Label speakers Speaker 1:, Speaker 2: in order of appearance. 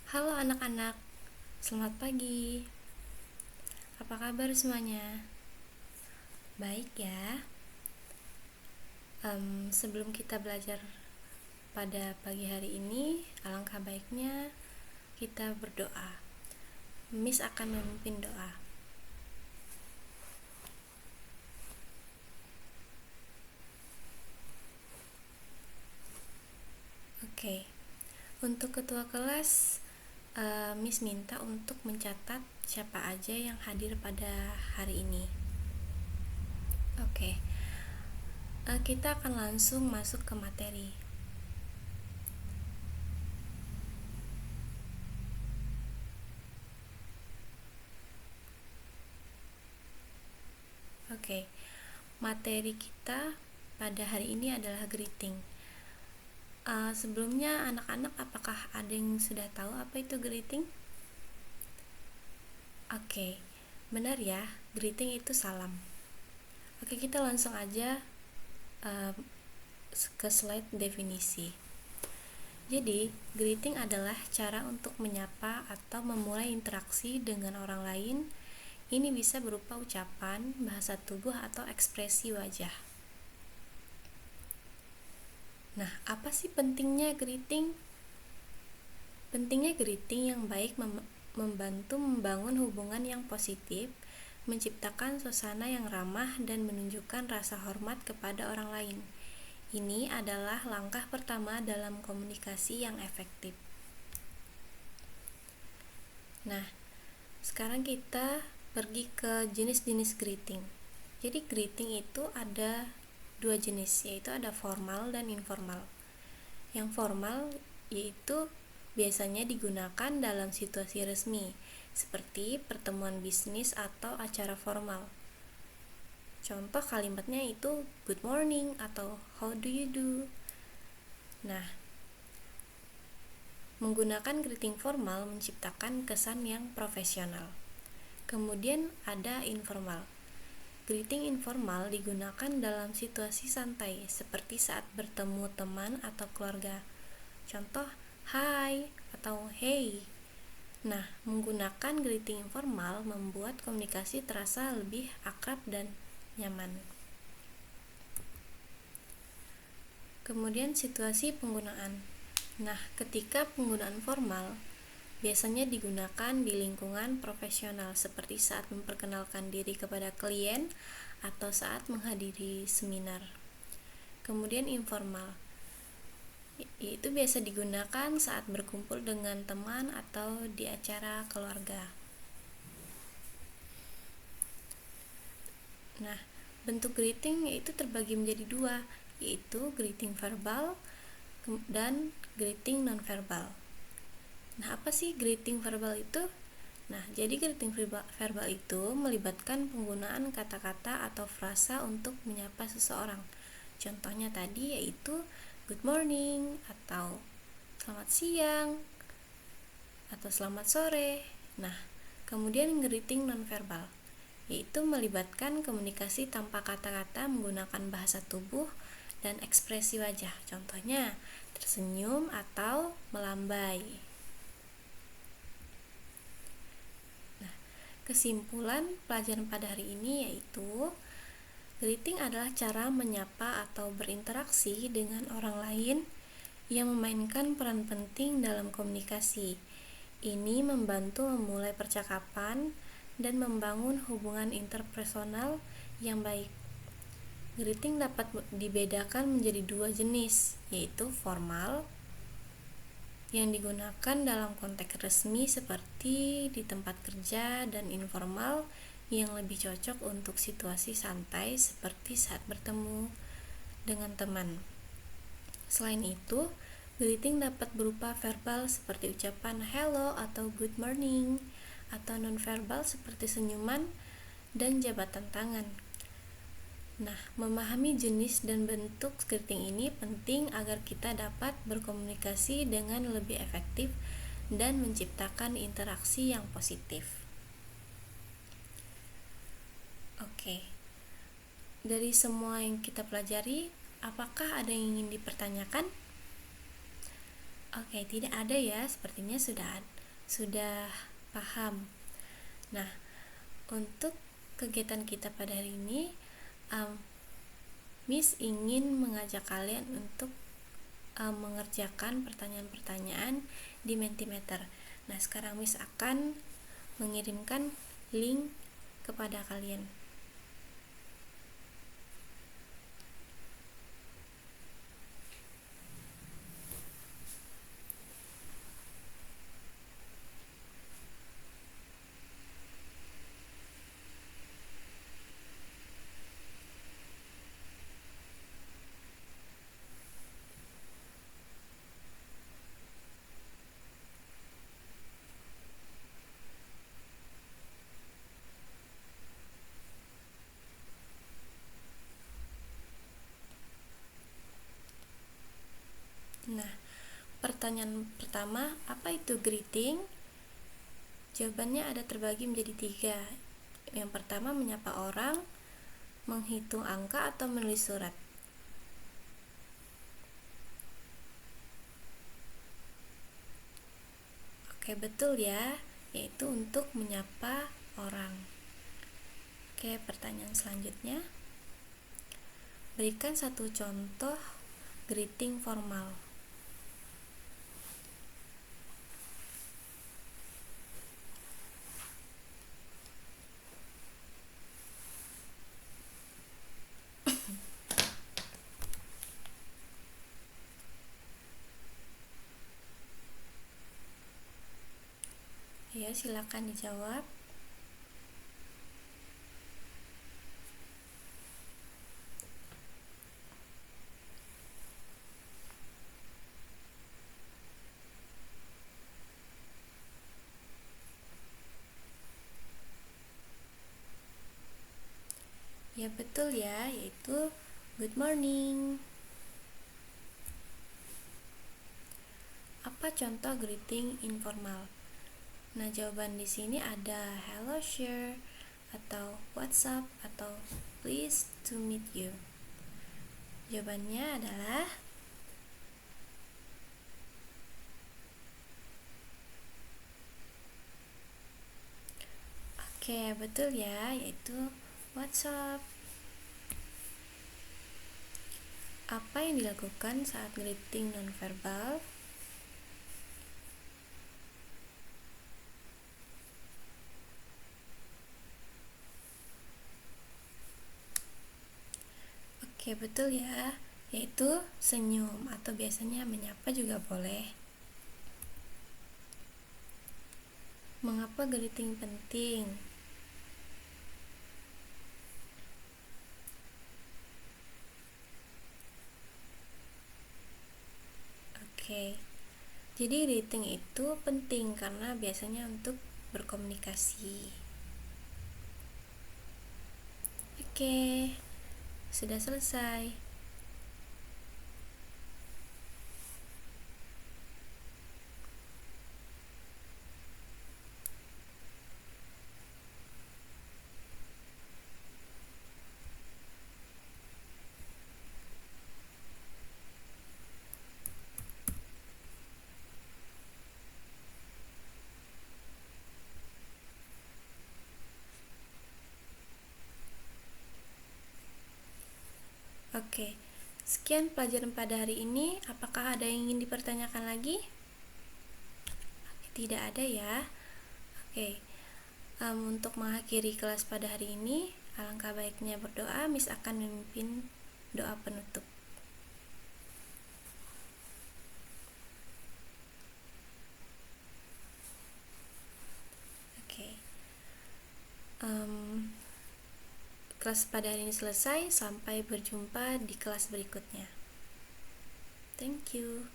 Speaker 1: Halo anak-anak, selamat pagi. Apa kabar semuanya? Baik ya. Sebelum kita belajar pada pagi hari ini, alangkah baiknya kita berdoa. Miss akan memimpin doa. Oke. Untuk ketua kelas, Miss minta untuk mencatat siapa aja yang hadir pada hari ini. Oke. Kita akan langsung masuk ke materi. Oke. Materi kita pada hari ini adalah greeting. Sebelumnya anak-anak, apakah ada yang sudah tahu apa itu greeting? Oke, benar ya, greeting itu salam. Oke, kita langsung aja ke slide definisi. Jadi, greeting adalah cara untuk menyapa atau memulai interaksi dengan orang lain. Ini bisa berupa ucapan, bahasa tubuh, atau ekspresi wajah. Nah, apa sih pentingnya greeting? Pentingnya greeting yang baik membantu membangun hubungan yang positif, menciptakan suasana yang ramah, dan menunjukkan rasa hormat kepada orang lain. Ini adalah langkah pertama dalam komunikasi yang efektif. Nah, sekarang kita pergi ke jenis-jenis greeting. Jadi greeting itu ada dua jenis, yaitu ada formal dan informal. Yang formal yaitu biasanya digunakan dalam situasi resmi, seperti pertemuan bisnis atau acara formal. Contoh kalimatnya itu good morning atau how do you do. Nah, menggunakan greeting formal menciptakan kesan yang profesional. Kemudian ada informal. Greeting informal digunakan dalam situasi santai, seperti saat bertemu teman atau keluarga. Contoh, hi atau hey. Nah, menggunakan greeting informal membuat komunikasi terasa lebih akrab dan nyaman. Kemudian situasi penggunaan. Nah, ketika penggunaan formal biasanya digunakan di lingkungan profesional, seperti saat memperkenalkan diri kepada klien atau saat menghadiri seminar. Kemudian informal, itu biasa digunakan saat berkumpul dengan teman atau di acara keluarga. Nah, bentuk greeting yaitu terbagi menjadi dua, yaitu greeting verbal dan greeting non-verbal. Nah, apa sih greeting verbal itu? Nah, jadi greeting verbal itu melibatkan penggunaan kata-kata atau frasa untuk menyapa seseorang. Contohnya tadi yaitu good morning, atau selamat siang, atau selamat sore. Nah, kemudian greeting non-verbal, yaitu melibatkan komunikasi tanpa kata-kata menggunakan bahasa tubuh dan ekspresi wajah. Contohnya, tersenyum atau melambai. Nah, kesimpulan pelajaran pada hari ini yaitu greeting adalah cara menyapa atau berinteraksi dengan orang lain yang memainkan peran penting dalam komunikasi. Ini membantu memulai percakapan dan membangun hubungan interpersonal yang baik. Greeting dapat dibedakan menjadi dua jenis, yaitu formal yang digunakan dalam konteks resmi seperti di tempat kerja, dan informal yang lebih cocok untuk situasi santai seperti saat bertemu dengan teman. Selain itu, greeting dapat berupa verbal seperti ucapan hello atau good morning, atau non-verbal seperti senyuman dan jabatan tangan. Nah, memahami jenis dan bentuk greeting ini penting agar kita dapat berkomunikasi dengan lebih efektif dan menciptakan interaksi yang positif. Oke. Dari semua yang kita pelajari, apakah ada yang ingin dipertanyakan? Oke, tidak ada ya, sepertinya sudah sudah paham. Nah, untuk kegiatan kita pada hari ini, Miss ingin mengajak kalian untuk mengerjakan pertanyaan-pertanyaan di Mentimeter. Nah, sekarang Miss akan mengirimkan link kepada kalian. Nah, pertanyaan pertama, apa itu greeting? Jawabannya ada terbagi menjadi 3. Yang pertama, menyapa orang, menghitung angka, atau menulis surat. Oke, betul ya, yaitu untuk menyapa orang. Oke, pertanyaan selanjutnya. Berikan satu contoh greeting formal. Ya, silakan dijawab. Ya, betul ya, yaitu good morning. Apa contoh greeting informal? Nah, jawaban di sini ada hello sir, atau what's up, atau pleased to meet you. Jawabannya adalah oke, betul ya, yaitu what's up. Apa yang dilakukan saat greeting nonverbal? Oke, betul ya, yaitu senyum, atau biasanya menyapa juga boleh. Mengapa greeting penting? Oke, jadi greeting itu penting karena biasanya untuk berkomunikasi. Oke, sudah selesai. Oke, sekian pelajaran pada hari ini. Apakah ada yang ingin dipertanyakan lagi? Tidak ada ya. Oke, untuk mengakhiri kelas pada hari ini, alangkah baiknya berdoa. Miss akan memimpin doa penutup. Oke, kelas pada hari ini selesai. Sampai berjumpa di kelas berikutnya. Thank you.